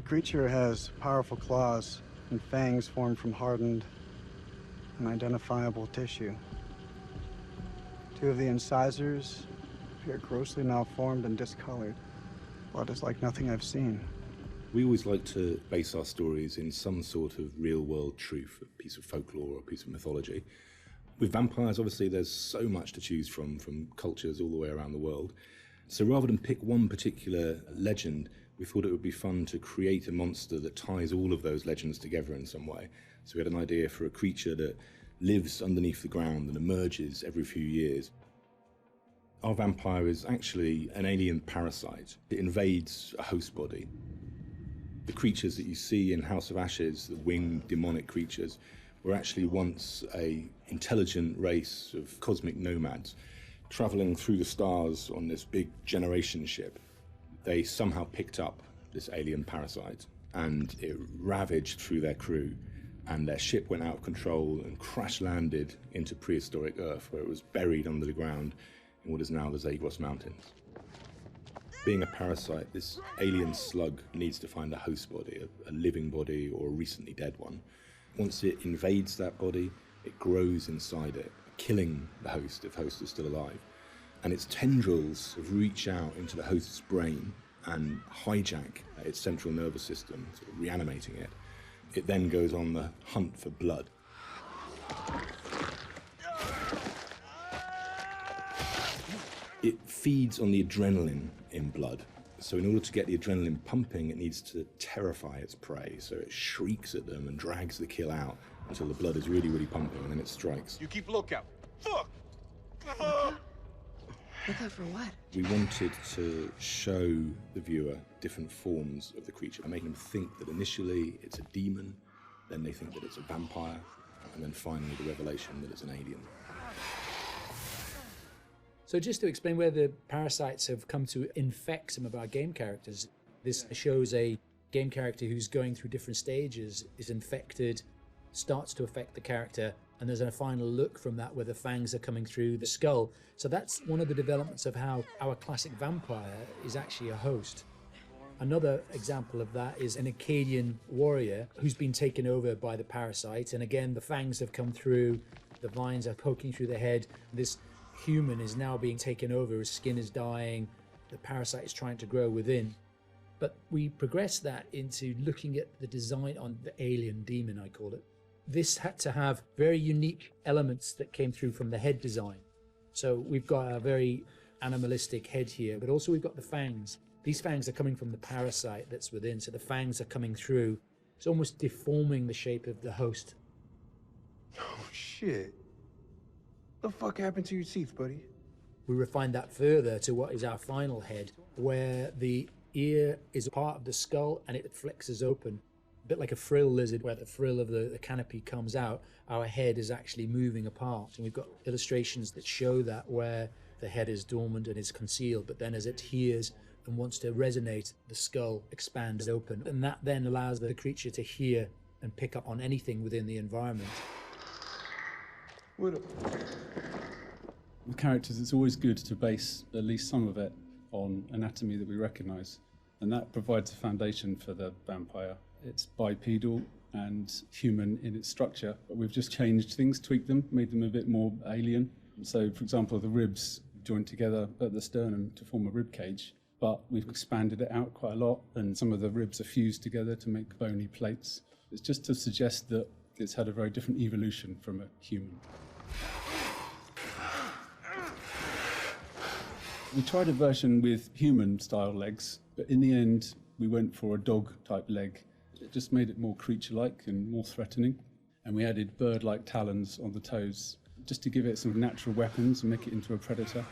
creature has powerful claws and fangs formed from hardened and identifiable tissue. Two of the incisors appear grossly malformed and discolored. Blood is like nothing I've seen. We always like to base our stories in some sort of real-world truth, a piece of folklore or a piece of mythology. With vampires, obviously, there's so much to choose from cultures all the way around the world. So rather than pick one particular legend, we thought it would be fun to create a monster that ties all of those legends together in some way. So we had an idea for a creature that lives underneath the ground and emerges every few years. Our vampire is actually an alien parasite. It invades a host body. The creatures that you see in House of Ashes, the winged demonic creatures, were actually once an intelligent race of cosmic nomads traveling through the stars on this big generation ship. They somehow picked up this alien parasite and it ravaged through their crew, and their ship went out of control and crash landed into prehistoric Earth, where it was buried under the ground in what is now the Zagros Mountains. Being a parasite, this alien slug needs to find a host body, a living body or a recently dead one. Once it invades that body, it grows inside it, killing the host if host is still alive. And its tendrils reach out into the host's brain and hijack its central nervous system, sort of reanimating it. It then goes on the hunt for blood. It feeds on the adrenaline in blood. So in order to get the adrenaline pumping, it needs to terrify its prey. So it shrieks at them and drags the kill out until the blood is really, really pumping, and then it strikes. You keep lookout. Fuck! Lookout for what? We wanted to show the viewer different forms of the creature and make them think that initially it's a demon, then they think that it's a vampire, and then finally the revelation that it's an alien. So just to explain where the parasites have come to infect some of our game characters, this shows a game character who's going through different stages, is infected, starts to affect the character, and there's a final look from that where the fangs are coming through the skull. So that's one of the developments of how our classic vampire is actually a host. Another example of that is an Akkadian warrior who's been taken over by the parasite, and again the fangs have come through, the vines are poking through the head. This human is now being taken over, his skin is dying, the parasite is trying to grow within. But we progress that into looking at the design on the alien demon, I call it. This had to have very unique elements that came through from the head design. So we've got a very animalistic head here, but also we've got the fangs. These fangs are coming from the parasite that's within, so the fangs are coming through. It's almost deforming the shape of the host. Oh, shit. What the fuck happened to your teeth, buddy? We refined that further to what is our final head, where the ear is a part of the skull and it flexes open. A bit like a frill lizard, where the frill of the canopy comes out, our head is actually moving apart. And we've got illustrations that show that, where the head is dormant and is concealed, but then as it hears and wants to resonate, the skull expands open. And that then allows the creature to hear and pick up on anything within the environment. With characters, it's always good to base at least some of it on anatomy that we recognise, and that provides a foundation for the vampire. It's bipedal and human in its structure, but we've just changed things, tweaked them, made them a bit more alien. So, for example, the ribs joined together at the sternum to form a rib cage, but we've expanded it out quite a lot, and some of the ribs are fused together to make bony plates. It's just to suggest that it's had a very different evolution from a human. We tried a version with human-style legs, but in the end, we went for a dog-type leg. It just made it more creature-like and more threatening. And we added bird-like talons on the toes, just to give it some natural weapons and make it into a predator.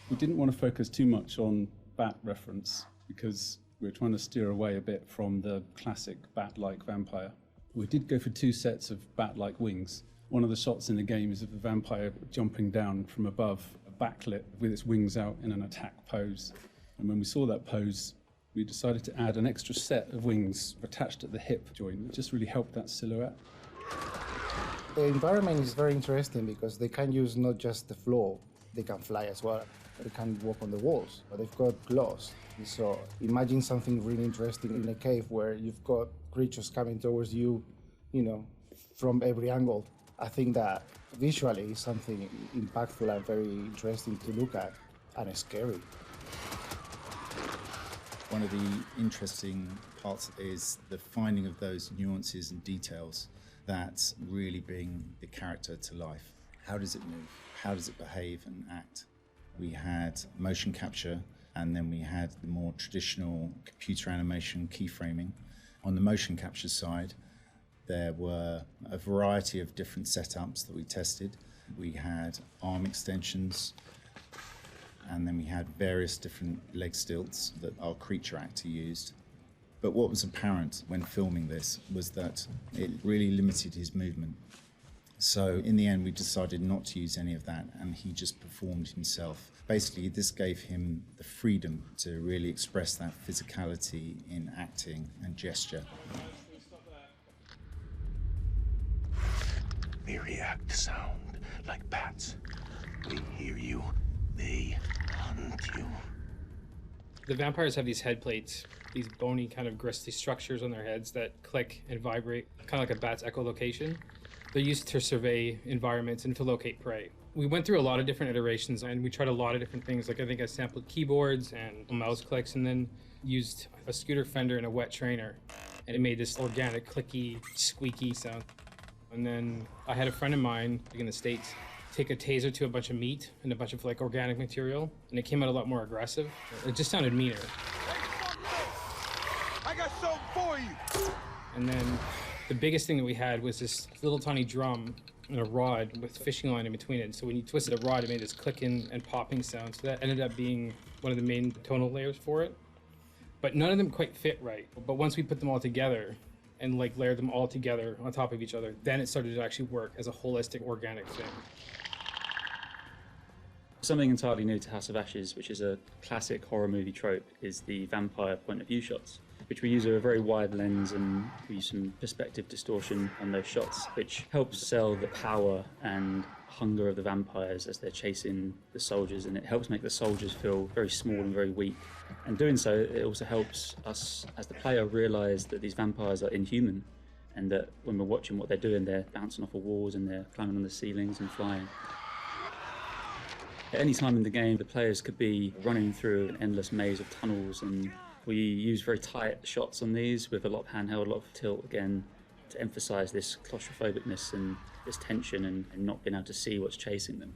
We didn't want to focus too much on bat reference, because we were trying to steer away a bit from the classic bat-like vampire. We did go for 2 sets of bat-like wings. One of the shots in the game is of the vampire jumping down from above, backlit with its wings out in an attack pose. And when we saw that pose, we decided to add an extra set of wings attached at the hip joint. It just really helped that silhouette. The environment is very interesting because they can use not just the floor, They can fly as well. They can walk on the walls, but they've got claws. So imagine something really interesting in a cave where you've got creatures coming towards you, from every angle. I think that visually is something impactful and very interesting to look at, and scary. One of the interesting parts is the finding of those nuances and details that really bring the character to life. How does it move? How does it behave and act? We had motion capture, and then we had the more traditional computer animation keyframing. On the motion capture side, there were a variety of different setups that we tested. We had arm extensions, and then we had various different leg stilts that our creature actor used. But what was apparent when filming this was that it really limited his movement. So in the end, we decided not to use any of that, and he just performed himself. Basically, this gave him the freedom to really express that physicality in acting and gesture. They react to sound like bats. They hear you, they hunt you. The vampires have these head plates, these bony kind of gristly structures on their heads that click and vibrate, kind of like a bat's echolocation. They're used to survey environments and to locate prey. We went through a lot of different iterations, and we tried a lot of different things. Like, I think I sampled keyboards and mouse clicks, and then used a scooter fender and a wet trainer. And it made this organic, clicky, squeaky sound. And then I had a friend of mine, like in the States, take a taser to a bunch of meat and a bunch of organic material, and it came out a lot more aggressive. It just sounded meaner. I got something for you. And then the biggest thing that we had was this little tiny drum and a rod with fishing line in between it. So when you twisted a rod, it made this clicking and popping sound. So that ended up being one of the main tonal layers for it. But none of them quite fit right. But once we put them all together and layered them all together on top of each other, then it started to actually work as a holistic, organic thing. Something entirely new to House of Ashes, which is a classic horror movie trope, is the vampire point of view shots, which we use a very wide lens, and we use some perspective distortion on those shots, which helps sell the power and hunger of the vampires as they're chasing the soldiers, and it helps make the soldiers feel very small and very weak. And doing so, it also helps us as the player realise that these vampires are inhuman, and that when we're watching what they're doing, they're bouncing off of walls and they're climbing on the ceilings and flying. At any time in the game, the players could be running through an endless maze of tunnels, and we use very tight shots on these with a lot of handheld, a lot of tilt again, to emphasise this claustrophobicness and this tension and not being able to see what's chasing them.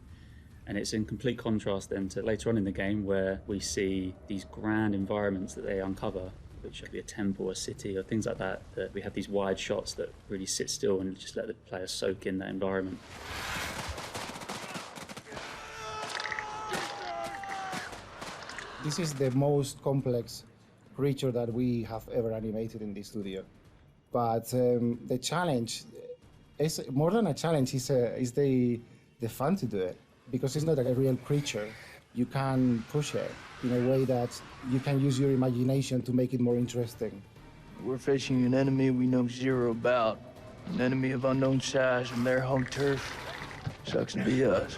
And it's in complete contrast then to later on in the game, where we see these grand environments that they uncover, which could be a temple, a city, or things like that, that we have these wide shots that really sit still and just let the players soak in that environment. This is the most complex creature that we have ever animated in the studio. But the challenge is more than a challenge, is the fun to do it. Because it's not a real creature. You can push it in a way that you can use your imagination to make it more interesting. We're facing an enemy we know zero about. An enemy of unknown size and their home turf. Sucks to be us.